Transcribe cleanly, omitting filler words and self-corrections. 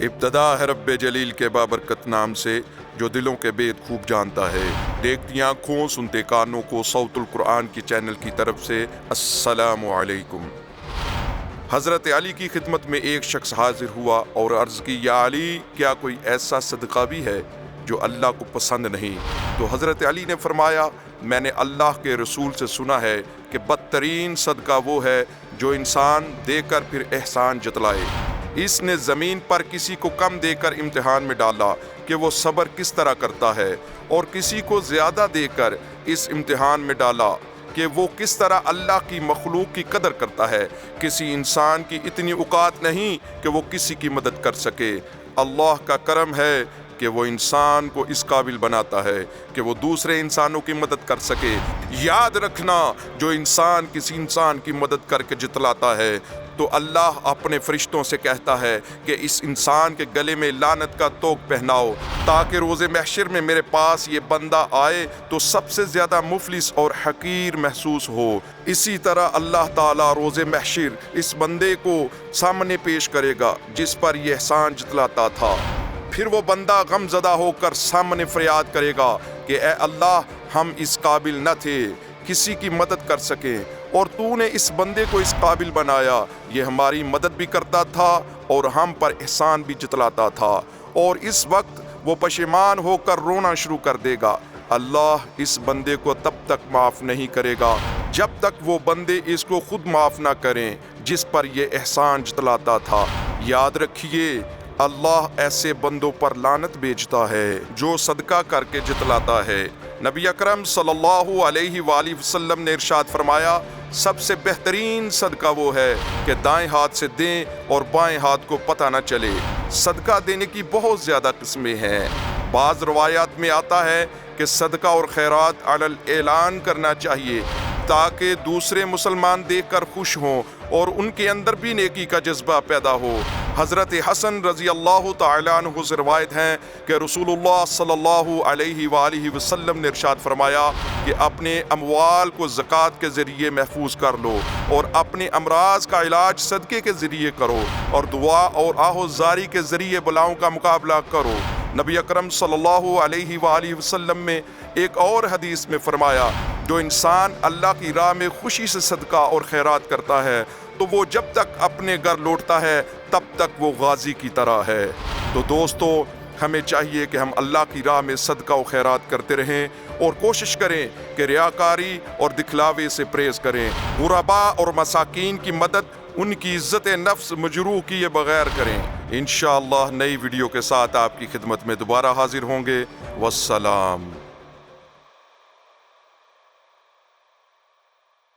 ابتدا ہے رب جلیل کے بابرکت نام سے جو دلوں کے بید خوب جانتا ہے۔ دیکھتی آنکھوں سنتے کانوں کو صوت القرآن کی چینل کی طرف سے السلام علیکم۔ حضرت علی کی خدمت میں ایک شخص حاضر ہوا اور عرض کی، یا علی، کیا کوئی ایسا صدقہ بھی ہے جو اللہ کو پسند نہیں؟ تو حضرت علی نے فرمایا، میں نے اللہ کے رسول سے سنا ہے کہ بدترین صدقہ وہ ہے جو انسان دے کر پھر احسان جتلائے۔ اس نے زمین پر کسی کو کم دے کر امتحان میں ڈالا کہ وہ صبر کس طرح کرتا ہے، اور کسی کو زیادہ دے کر اس امتحان میں ڈالا کہ وہ کس طرح اللہ کی مخلوق کی قدر کرتا ہے۔ کسی انسان کی اتنی اوقات نہیں کہ وہ کسی کی مدد کر سکے۔ اللہ کا کرم ہے کہ وہ انسان کو اس قابل بناتا ہے کہ وہ دوسرے انسانوں کی مدد کر سکے۔ یاد رکھنا، جو انسان کسی انسان کی مدد کر کے جتلاتا ہے تو اللہ اپنے فرشتوں سے کہتا ہے کہ اس انسان کے گلے میں لعنت کا طوق پہناؤ تاکہ روز محشر میں میرے پاس یہ بندہ آئے تو سب سے زیادہ مفلس اور حقیر محسوس ہو۔ اسی طرح اللہ تعالیٰ روز محشر اس بندے کو سامنے پیش کرے گا جس پر یہ احسان جتلاتا تھا۔ پھر وہ بندہ غم زدہ ہو کر سامنے فریاد کرے گا کہ اے اللہ، ہم اس قابل نہ تھے کسی کی مدد کر سکیں، اور تو نے اس بندے کو اس قابل بنایا، یہ ہماری مدد بھی کرتا تھا اور ہم پر احسان بھی جتلاتا تھا۔ اور اس وقت وہ پشیمان ہو کر رونا شروع کر دے گا۔ اللہ اس بندے کو تب تک معاف نہیں کرے گا جب تک وہ بندے اس کو خود معاف نہ کریں جس پر یہ احسان جتلاتا تھا۔ یاد رکھیے، اللہ ایسے بندوں پر لعنت بھیجتا ہے جو صدقہ کر کے جتلاتا ہے۔ نبی اکرم صلی اللہ علیہ وآلہ وسلم نے ارشاد فرمایا، سب سے بہترین صدقہ وہ ہے کہ دائیں ہاتھ سے دیں اور بائیں ہاتھ کو پتہ نہ چلے۔ صدقہ دینے کی بہت زیادہ قسمیں ہیں۔ بعض روایات میں آتا ہے کہ صدقہ اور خیرات علی الاعلان کرنا چاہیے تاکہ دوسرے مسلمان دیکھ کر خوش ہوں اور ان کے اندر بھی نیکی کا جذبہ پیدا ہو۔ حضرت حسن رضی اللہ تعالیٰ عنہ سے روایت ہے کہ رسول اللہ صلی اللہ علیہ وآلہ وسلم نے ارشاد فرمایا کہ اپنے اموال کو زکوٰۃ کے ذریعے محفوظ کر لو، اور اپنے امراض کا علاج صدقے کے ذریعے کرو، اور دعا اور آہوزاری کے ذریعے بلاؤں کا مقابلہ کرو۔ نبی اکرم صلی اللہ علیہ وآلہ وسلم میں ایک اور حدیث میں فرمایا، جو انسان اللہ کی راہ میں خوشی سے صدقہ اور خیرات کرتا ہے تو وہ جب تک اپنے گھر لوٹتا ہے تب تک وہ غازی کی طرح ہے۔ تو دوستو، ہمیں چاہیے کہ ہم اللہ کی راہ میں صدقہ و خیرات کرتے رہیں اور کوشش کریں کہ ریاکاری اور دکھلاوے سے پرہیز کریں۔ غرباء اور مساکین کی مدد ان کی عزت نفس مجروح کیے بغیر کریں۔ انشاءاللہ نئی ویڈیو کے ساتھ آپ کی خدمت میں دوبارہ حاضر ہوں گے۔ والسلام۔